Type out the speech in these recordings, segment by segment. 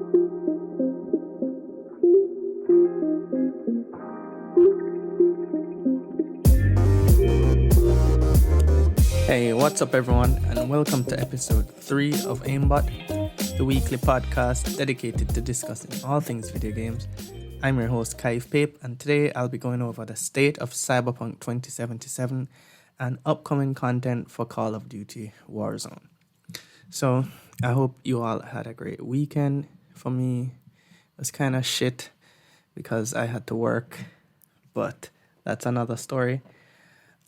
Hey, what's up, everyone, and welcome to episode 3 of Aimbot, the weekly podcast dedicated to discussing all things video games. I'm your host, Kaif Pape, and today I'll be going over the state of Cyberpunk 2077 and upcoming content for Call of Duty Warzone. So, I hope you all had a great weekend. For me, it was kind of shit because I had to work, but that's another story.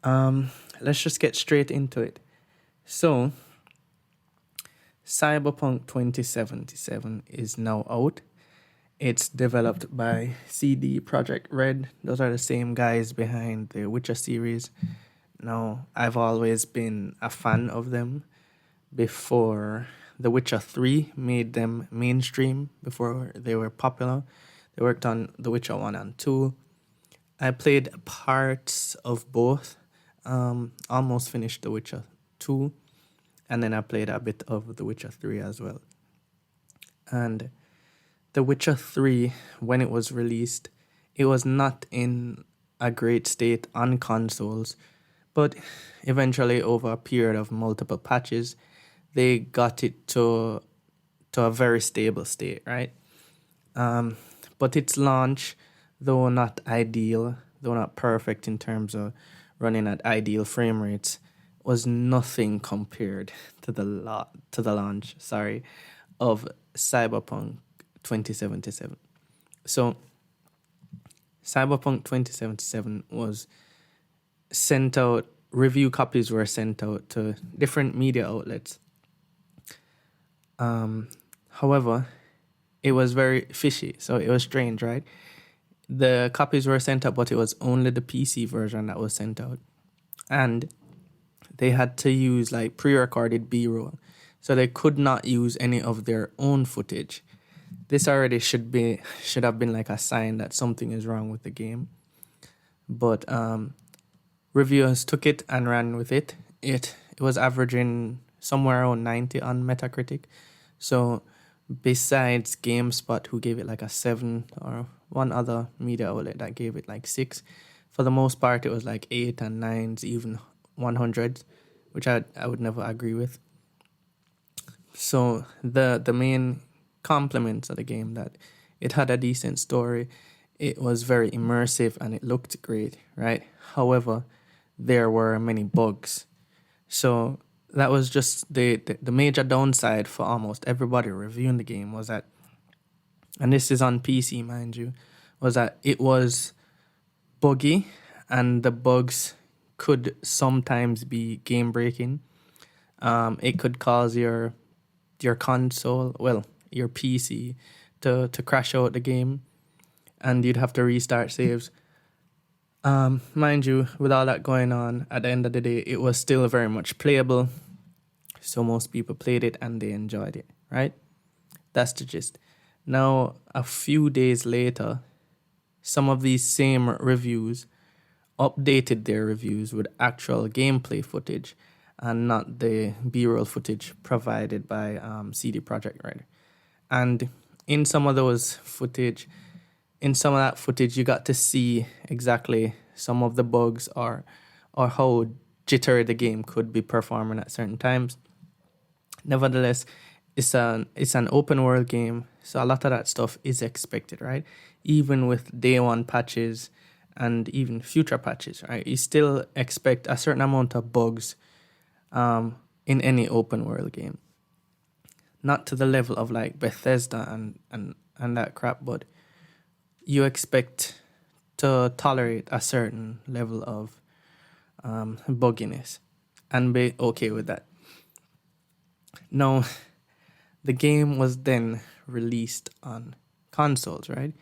Let's just get straight into it. So, Cyberpunk 2077 is now out. It's developed by CD Projekt Red. Those are the same guys behind the Witcher series. Now, I've always been a fan of them before The Witcher 3 made them mainstream, before they were popular. They worked on The Witcher 1 and 2. I played parts of both. Almost finished The Witcher 2, and then I played a bit of The Witcher 3 as well. And The Witcher 3, when it was released, it was not in a great state on consoles, but eventually over a period of multiple patches, they got it to a very stable state, right? But its launch, though not ideal, though not perfect in terms of running at ideal frame rates, was nothing compared to the launch of Cyberpunk 2077. So Cyberpunk 2077 was sent out, review copies were sent out to different media outlets. However, it was very fishy, so it was strange, right? The copies were sent out, but it was only the PC version that was sent out. And they had to use like pre-recorded B-roll. So they could not use any of their own footage. This already should have been like a sign that something is wrong with the game. But reviewers took it and ran with it. It was averaging somewhere around 90 on Metacritic. So besides GameSpot, who gave it like a 7, or one other media outlet that gave it like 6. For the most part, it was like 8 and 9s, even 100s, which I would never agree with. So the main compliments of the game, that it had a decent story, it was very immersive, and it looked great, right? However, there were many bugs. So that was just the major downside for almost everybody reviewing the game, was that, and this is on PC, mind you, was that it was buggy, and the bugs could sometimes be game-breaking. It could cause your console, well, your PC, to crash out the game, and you'd have to restart saves. Mind you, with all that going on, at the end of the day, it was still very much playable. So most people played it and they enjoyed it, right? That's the gist. Now, a few days later, some of these same reviews updated their reviews with actual gameplay footage and not the B-roll footage provided by CD Projekt Red. And in some of that footage, you got to see exactly some of the bugs or how jittery the game could be performing at certain times. Nevertheless, it's an open world game, so a lot of that stuff is expected, right? Even with day one patches and even future patches, right? You still expect a certain amount of bugs in any open world game. Not to the level of like Bethesda and that crap, but you expect to tolerate a certain level of bugginess and be okay with that. Now, the game was then released on consoles, right?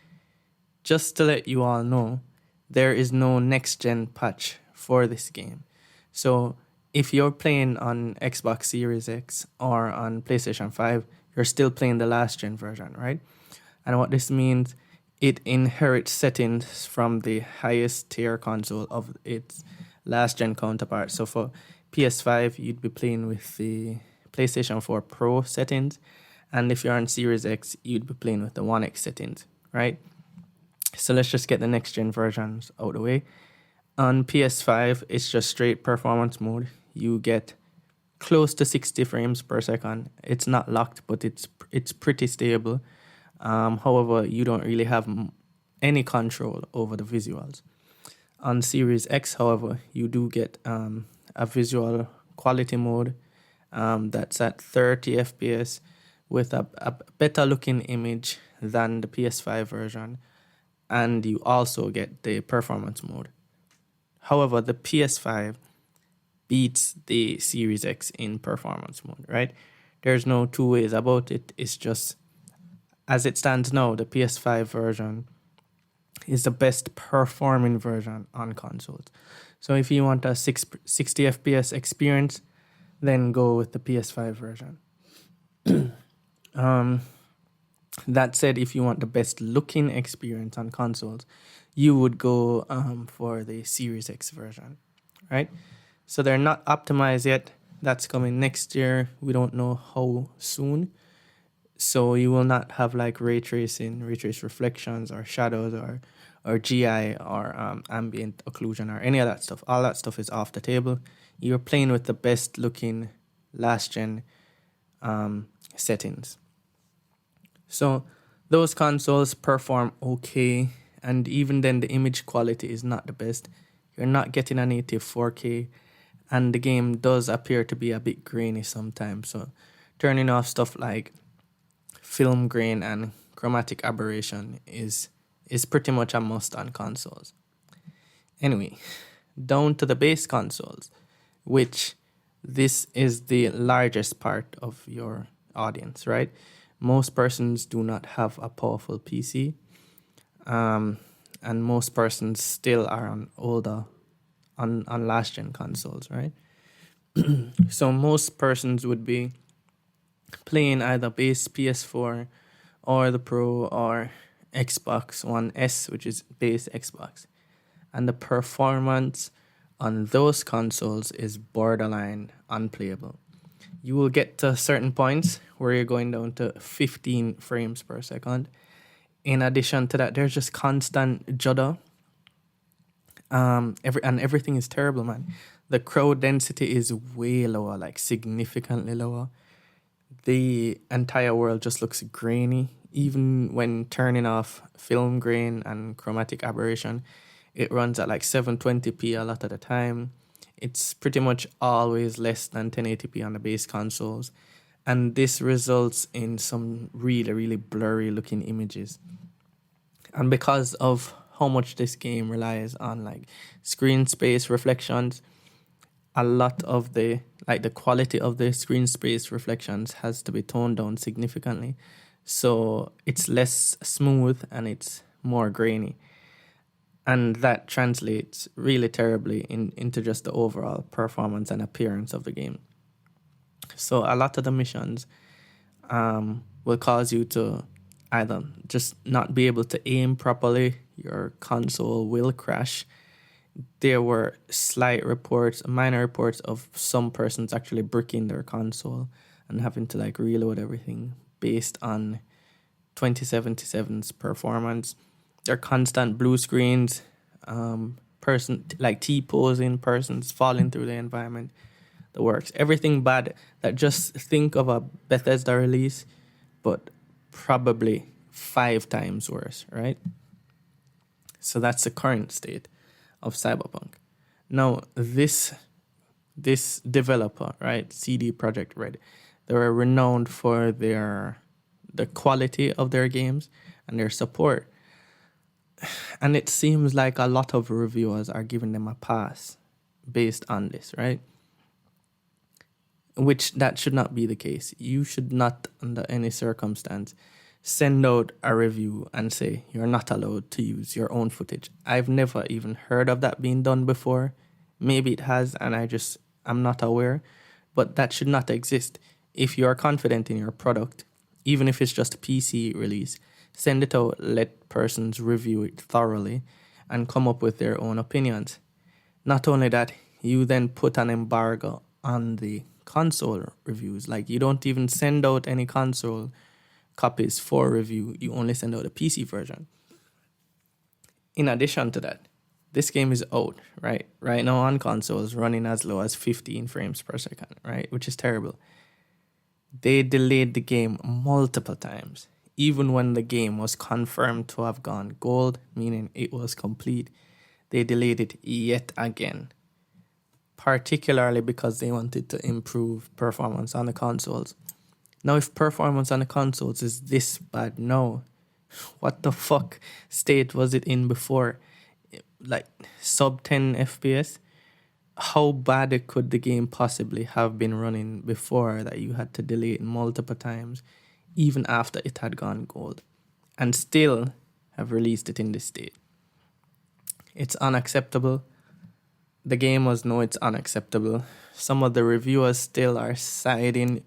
Just to let you all know, there is no next-gen patch for this game. So if you're playing on Xbox Series X or on PlayStation 5, you're still playing the last-gen version, right? And what this means, it inherits settings from the highest tier console of its last-gen counterpart. So for PS5, you'd be playing with the PlayStation 4 Pro settings, And if you're on Series X, you'd be playing with the One X settings, right? So let's just get the next gen versions out of the way. On PS5, it's just straight performance mode. You get close to 60 frames per second. It's not locked, but it's pretty stable. However, you don't really have any control over the visuals. On Series X, however, you do get a visual quality mode that's at 30 FPS with a better looking image than the PS5 version. And you also get the performance mode. However, the PS5 beats the Series X in performance mode, right? There's no two ways about it. It's just, as it stands now, the PS5 version is the best performing version on consoles. So if you want a 60 FPS experience, then go with the PS5 version. That said, if you want the best looking experience on consoles, you would go for the Series X version, right? So they're not optimized yet. That's coming next year. We don't know how soon. So you will not have like ray trace reflections or shadows or GI or ambient occlusion or any of that stuff. All that stuff is off the table. You're playing with the best looking last gen settings. So those consoles perform okay, and even then the image quality is not the best. You're not getting a native 4K, and the game does appear to be a bit grainy sometimes. So turning off stuff like film grain and chromatic aberration is pretty much a must on consoles. Anyway, down to the base consoles, which this is the largest part of your audience, right? Most persons do not have a powerful PC, and most persons still are on last gen consoles, right? So most persons would be playing either base PS4 or the Pro or Xbox One S, which is base Xbox. And the performance on those consoles is borderline unplayable. You will get to certain points where you're going down to 15 frames per second. In addition to that, there's just constant judder. Everything is terrible, man. The crowd density is way lower, like significantly lower. The entire world just looks grainy. Even when turning off film grain and chromatic aberration, it runs at like 720p a lot of the time. It's pretty much always less than 1080p on the base consoles. And this results in some really, really blurry looking images. And because of how much this game relies on like screen space reflections, a lot of the quality of the screen space reflections has to be toned down significantly. So it's less smooth and it's more grainy. And that translates really terribly into just the overall performance and appearance of the game. So a lot of the missions will cause you to either just not be able to aim properly, your console will crash. There were minor reports of some persons actually bricking their console and having to like reload everything based on 2077's performance. There are constant blue screens, T-posing, persons falling through the environment, the works. Everything bad that just think of a Bethesda release, but probably 5 times worse, right? So that's the current state of Cyberpunk. Now, this developer, right, CD Projekt Red, they were renowned for the quality of their games and their support. And it seems like a lot of reviewers are giving them a pass based on this, right? Which that should not be the case. You should not, under any circumstance, send out a review and say you're not allowed to use your own footage. I've never even heard of that being done before. Maybe it has, and I'm not aware. But that should not exist. If you are confident in your product, even if it's just a PC release, send it out, let persons review it thoroughly, and come up with their own opinions. Not only that, you then put an embargo on the console reviews. Like, you don't even send out any console copies for review. You only send out a PC version. In addition to that, this game is out, right? Right now on consoles, running as low as 15 frames per second, right? Which is terrible. They delayed the game multiple times, even when the game was confirmed to have gone gold, meaning it was complete. They delayed it yet again, particularly because they wanted to improve performance on the consoles. Now, if performance on the consoles is this bad now, what the fuck state was it in before? Like sub 10 FPS? How bad could the game possibly have been running before that you had to delay it multiple times, even after it had gone gold, and still have released it in this state? It's unacceptable. The gamers know it's unacceptable. Some of the reviewers still are siding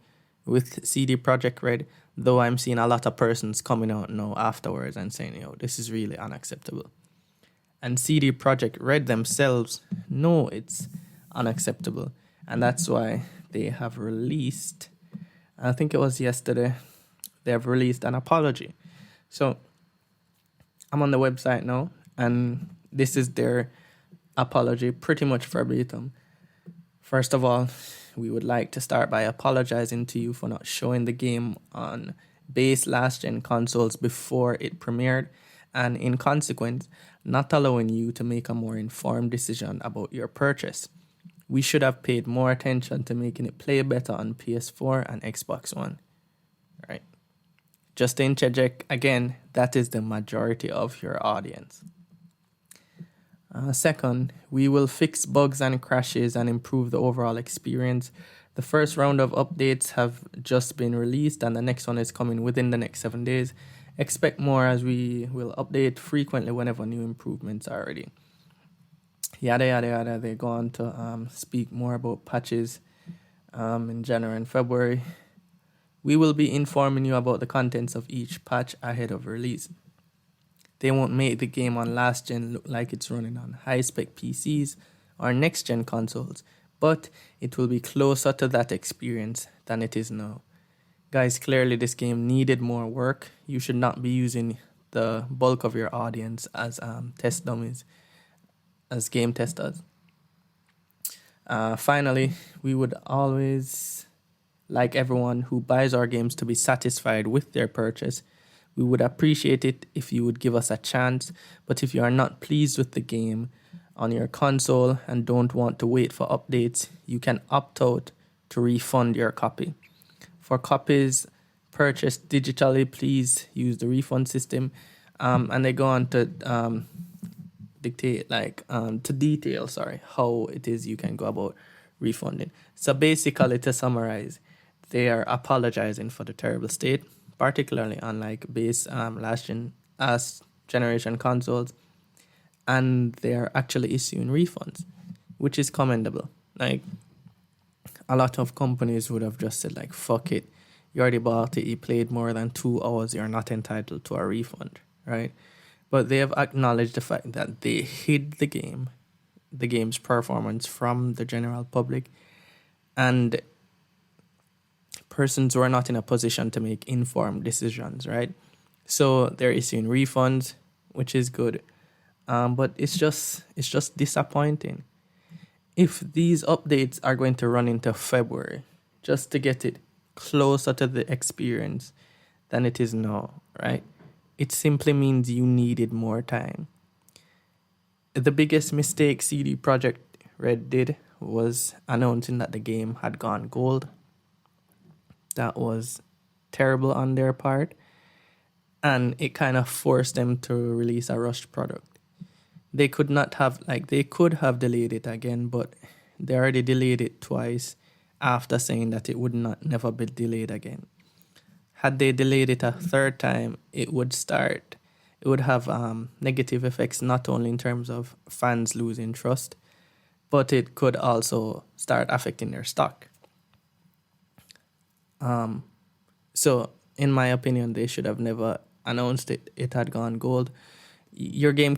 with CD Projekt Red, though I'm seeing a lot of persons coming out now afterwards and saying, yo, this is really unacceptable. And CD Projekt Red themselves know it's unacceptable. And that's why they have released, I think it was yesterday, they have released an apology. So I'm on the website now, and this is their apology, pretty much verbatim. First of all, we would like to start by apologizing to you for not showing the game on base last-gen consoles before it premiered, and in consequence, not allowing you to make a more informed decision about your purchase. We should have paid more attention to making it play better on PS4 and Xbox One. Right? Just to interject again, that is the majority of your audience. Second, we will fix bugs and crashes and improve the overall experience. The first round of updates have just been released, and the next one is coming within the next 7 days. Expect more, as we will update frequently whenever new improvements are ready. Yada, yada, yada. They go on to speak more about patches in January and February. We will be informing you about the contents of each patch ahead of release. They won't make the game on last gen look like it's running on high-spec PCs or next-gen consoles, but it will be closer to that experience than it is now. Guys, clearly this game needed more work. You should not be using the bulk of your audience as test dummies, as game testers. Finally, we would always like everyone who buys our games to be satisfied with their purchase. We would appreciate it if you would give us a chance, but if you are not pleased with the game on your console and don't want to wait for updates, you can opt out to refund your copy. For copies purchased digitally, please use the refund system. And they go on to detail how it is you can go about refunding. So basically, to summarize, they are apologizing for the terrible state, particularly on base last generation consoles, and they are actually issuing refunds, which is commendable. Like, a lot of companies would have just said, fuck it, you already bought it, you played more than 2 hours, you're not entitled to a refund, right? But they have acknowledged the fact that they hid the game's performance from the general public, and persons were not in a position to make informed decisions, right? So they're issuing refunds, which is good, but it's just disappointing. If these updates are going to run into February, just to get it closer to the experience than it is now, right? It simply means you needed more time. The biggest mistake CD Projekt Red did was announcing that the game had gone gold. That was terrible on their part, and it kind of forced them to release a rushed product. They could have delayed it again, but they already delayed it twice after saying that it would never be delayed again. Had they delayed it a third time, it would have negative effects, not only in terms of fans losing trust, but it could also start affecting their stock. So in my opinion, they should have never announced it had gone gold. Your game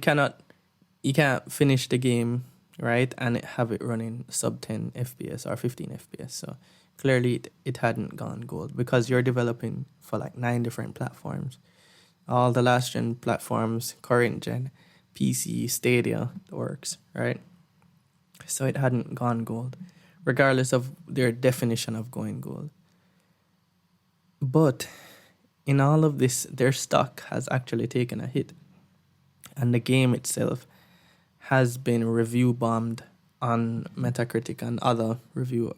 you can't finish the game, right, and have it running sub 10 FPS or 15 FPS. So clearly it hadn't gone gold because you're developing for like 9 different platforms, all the last gen platforms, current gen, PC, Stadia, the works, right? So it hadn't gone gold, regardless of their definition of going gold. But in all of this, their stock has actually taken a hit, and the game itself has been review bombed on Metacritic and other review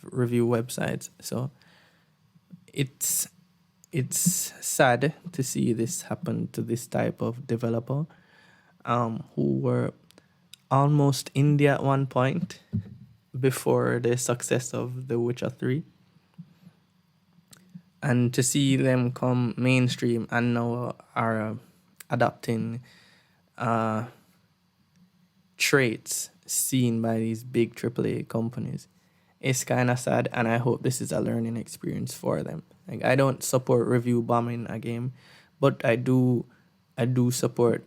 websites. So it's it's sad to see this happen to this type of developer, who were almost indie at one point before the success of The Witcher 3. And to see them come mainstream and now are adopting uh, traits seen by these big AAA companies, it's kind of sad, and I hope this is a learning experience for them. Like, I don't support review bombing a game, but I do support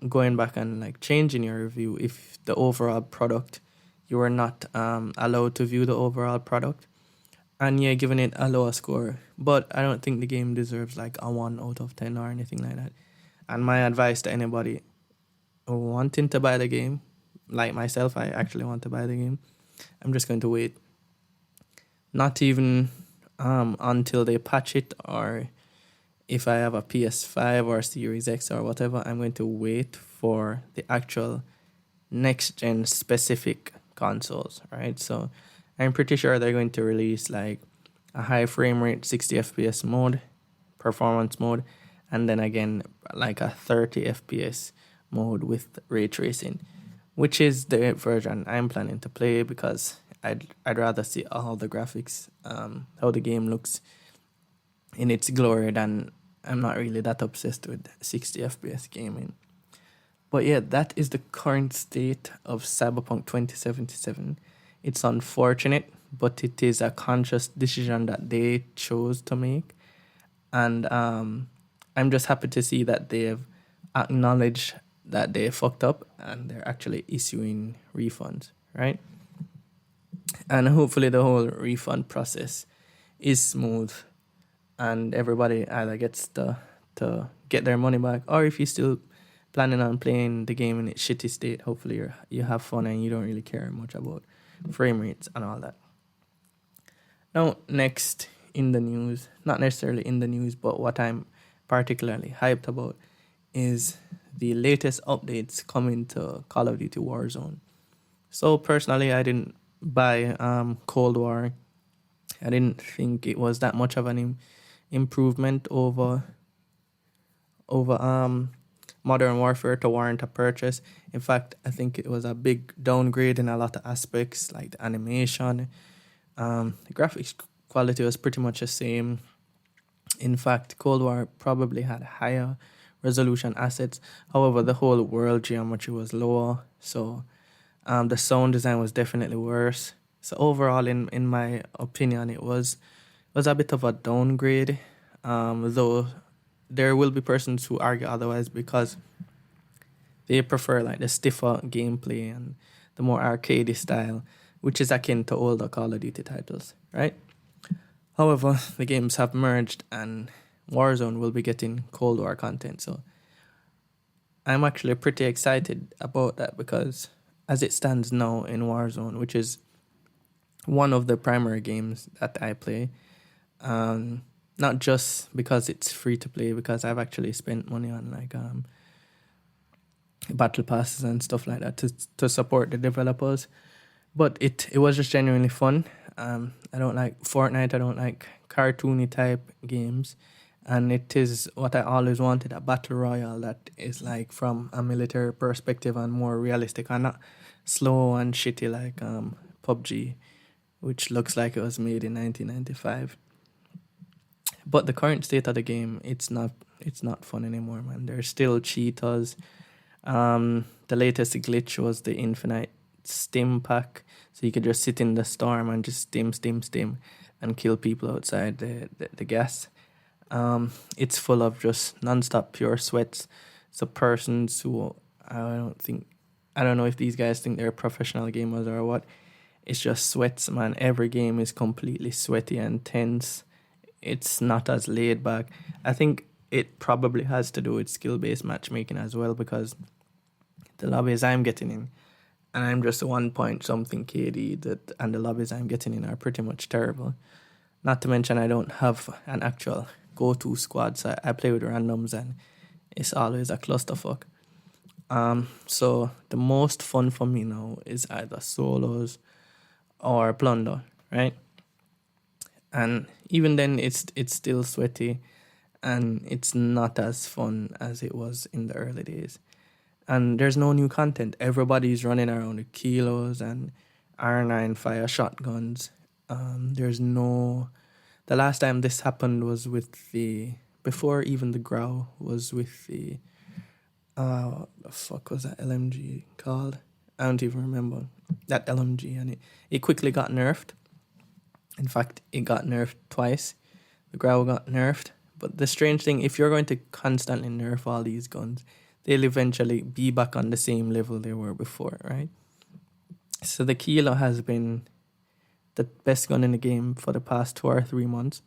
going back and like changing your review if the overall product, you are not allowed to view the overall product, and yeah, giving it a lower score. But I don't think the game deserves like a 1 out of 10 or anything like that. And my advice to anybody wanting to buy the game, like myself, I actually want to buy the game. I'm just going to wait, not even until they patch it, or if I have a PS5 or Series X or whatever, I'm going to wait for the actual next gen specific consoles, right? So I'm pretty sure they're going to release like a high frame rate 60 FPS mode, performance mode, and then again like a 30 FPS mode with ray tracing, which is the version I'm planning to play because I'd rather see all the graphics, how the game looks in its glory, than I'm not really that obsessed with 60 FPS gaming. But yeah, that is the current state of Cyberpunk 2077. It's unfortunate, but it is a conscious decision that they chose to make. And I'm just happy to see that they've acknowledged that they fucked up and they're actually issuing refunds, right? And hopefully the whole refund process is smooth and everybody either gets to get their money back, or if you're still planning on playing the game in its shitty state, hopefully you have fun and you don't really care much about frame rates and all that. Now, next in the news, not necessarily in the news, but what I'm particularly hyped about is the latest updates coming to Call of Duty Warzone. So personally, I didn't buy Cold War. I didn't think it was that much of an improvement over Modern Warfare to warrant a purchase. In fact, I think it was a big downgrade in a lot of aspects, like the animation. The graphics quality was pretty much the same. In fact, Cold War probably had higher resolution assets. However, the whole world geometry was lower, so the sound design was definitely worse. So overall, in my opinion, it was a bit of a downgrade. Though there will be persons who argue otherwise because they prefer like the stiffer gameplay and the more arcadey style, which is akin to older Call of Duty titles, right? However, the games have merged and Warzone will be getting Cold War content. So I'm actually pretty excited about that because as it stands now in Warzone, which is one of the primary games that I play, not just because it's free to play, because I've actually spent money on like battle passes and stuff like that to support the developers, but it was just genuinely fun. I don't like Fortnite, I don't like cartoony type games, and it is what I always wanted, a battle royale that is like from a military perspective and more realistic and not slow and shitty like PUBG, which looks like it was made in 1995. But the current state of the game, it's not fun anymore, man. There's still cheaters. The latest glitch was the infinite stim pack, so you could just sit in the storm and just stim, and kill people outside the gas. It's full of just non-stop pure sweats. So persons who I don't know if these guys think they're professional gamers or what. it's just sweats, man. Every game is completely sweaty and tense. It's not as laid back. I think it probably has to do with skill-based matchmaking as well, because the lobbies I'm getting in, and I'm just 1 point something KD, and the lobbies I'm getting in are pretty much terrible. Not to mention I don't have an actual go-to squad, so I play with randoms and it's always a clusterfuck. So the most fun for me now is either solos or plunder, right? And even then, it's still sweaty, and it's not as fun as it was in the early days. And there's no new content. Everybody's running around with kilos and R9 fire shotguns. There's no. The last time this happened was with before even the Grow was with the. What the fuck was that LMG called? I don't even remember that LMG, and it quickly got nerfed. In fact, it got nerfed twice. The Growl got nerfed. But the strange thing, if you're going to constantly nerf all these guns, they'll eventually be back on the same level they were before, right? So the Kilo has been the best gun in the game for the past 2 or 3 months.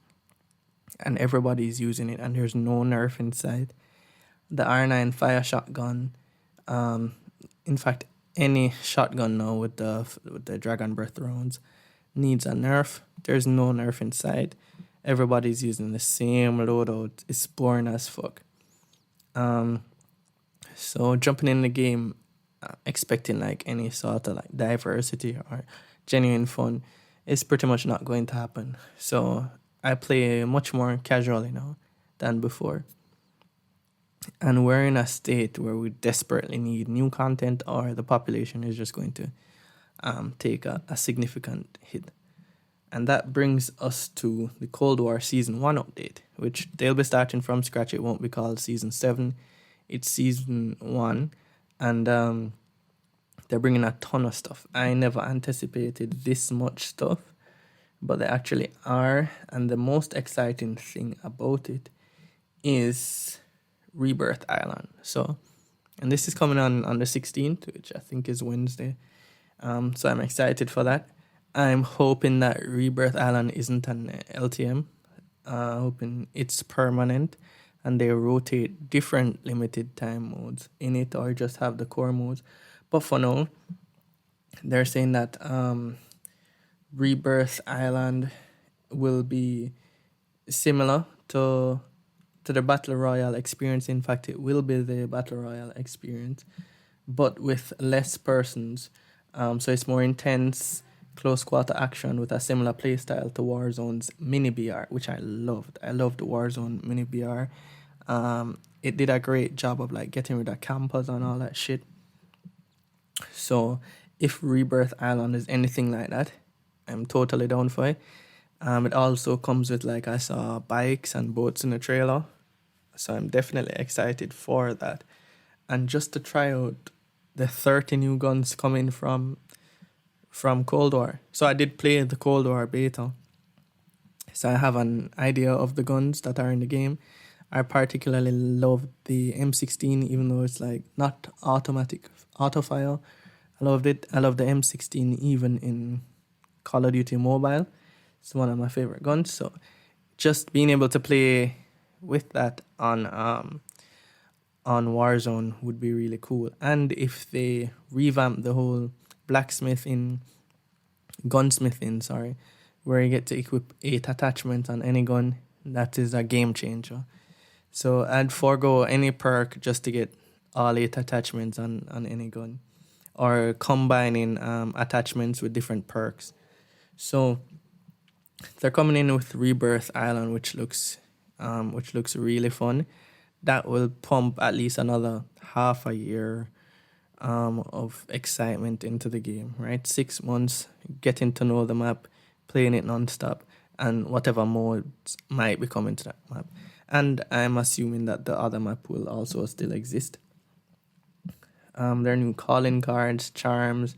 And everybody's using it, and there's no nerf inside. The R9 fire shotgun, in fact, any shotgun now with the Dragon Breath rounds needs a nerf. There's no nerf inside. Everybody's using the same loadout. It's boring as fuck. So jumping in the game, expecting like any sort of like diversity or genuine fun is pretty much not going to happen. So I play much more casually now than before. And we're in a state where we desperately need new content, or the population is just going to take a significant hit. And that brings us to the Cold War Season 1 update, which they'll be starting from scratch. It won't be called Season 7. It's Season 1. And they're bringing a ton of stuff. I never anticipated this much stuff, but they actually are. And the most exciting thing about it is Rebirth Island. So, and this is coming on the 16th, which I think is Wednesday. So I'm excited for that. I'm hoping that Rebirth Island isn't an LTM. Hoping it's permanent and they rotate different limited time modes in it, or just have the core modes. But for now, they're saying that Rebirth Island will be similar to the Battle Royale experience. In fact, it will be the Battle Royale experience, but with less persons. So it's more intense, close quarter action with a similar playstyle to Warzone's mini BR, which I loved. I loved Warzone mini BR. It did a great job of like getting rid of campers and all that shit. So if Rebirth Island is anything like that, I'm totally down for it. It also comes with, like, I saw bikes and boats in the trailer, so I'm definitely excited for that. And just to try out the 30 new guns coming from Cold War. So I did play the Cold War beta, so I have an idea of the guns that are in the game. I particularly love the M16, even though it's like not automatic autofire. I loved it. I love the M16 even in Call of Duty Mobile. It's one of my favorite guns. So just being able to play with that on Warzone would be really cool. And if they revamp the whole gunsmithing, where you get to equip 8 attachments on any gun, that is a game changer. So I'd forego any perk just to get all 8 attachments on any gun, or combining attachments with different perks. So they're coming in with Rebirth Island, which looks really fun. That will pump at least another half a year of excitement into the game, right? 6 months getting to know the map, playing it non-stop, and whatever modes might be coming to that map. And I'm assuming that the other map will also still exist. There are new calling cards, charms,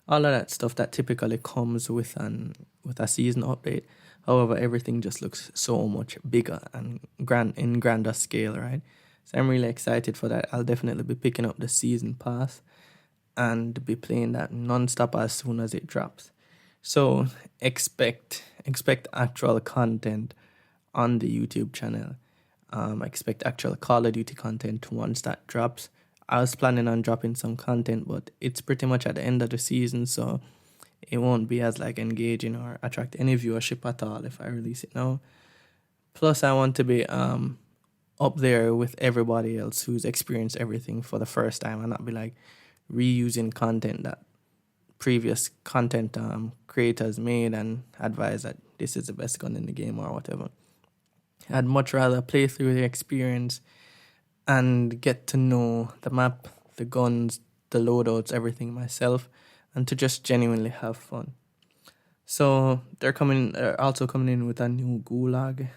all of that stuff that typically comes with a season update. However, everything just looks so much bigger and grander scale, right? So I'm really excited for that. I'll definitely be picking up the season pass and be playing that non-stop as soon as it drops. So expect actual content on the YouTube channel. Expect actual Call of Duty content once that drops. I was planning on dropping some content, but it's pretty much at the end of the season, so it won't be as like engaging or attract any viewership at all if I release it now. Plus, I want to be up there with everybody else who's experienced everything for the first time and not be like reusing content that previous content creators made and advise that this is the best gun in the game or whatever. I'd much rather play through the experience and get to know the map, the guns, the loadouts, everything myself, and to just genuinely have fun. So they're also coming in with a new gulag.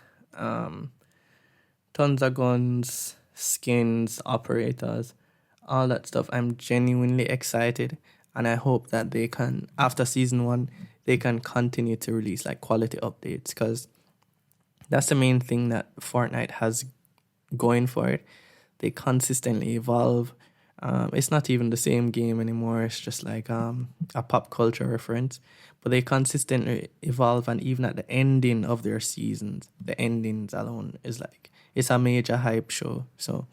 Tons of guns, skins, operators, all that stuff. I'm genuinely excited, and I hope that they can, after season 1, they can continue to release like quality updates, because that's the main thing that Fortnite has going for it. They consistently evolve. It's not even the same game anymore. It's just like a pop culture reference. But they consistently evolve, and even at the ending of their seasons, the endings alone is like, it's a major hype show. So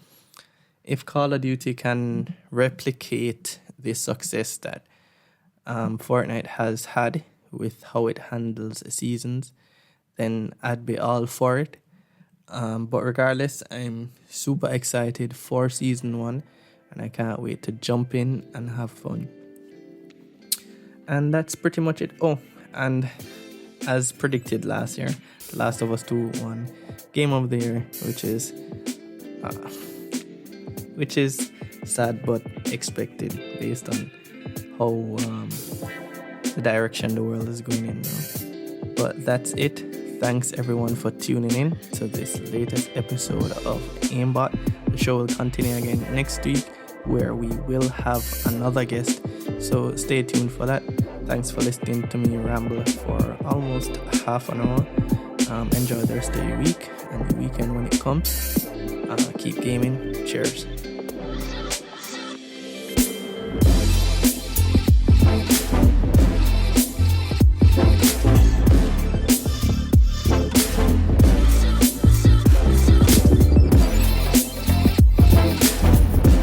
if Call of Duty can replicate the success that Fortnite has had with how it handles seasons, then I'd be all for it. But regardless, I'm super excited for season 1, and I can't wait to jump in and have fun. And that's pretty much it. Oh, and as predicted last year, The Last of Us 2 won Game of the Year, which is sad but expected based on how the direction the world is going in now. But that's it. Thanks everyone for tuning in to this latest episode of Aimbot. The show will continue again next week, where we will have another guest. So stay tuned for that. Thanks for listening to me ramble for almost half an hour. Enjoy the rest of your week and the weekend when it comes. Keep gaming. Cheers.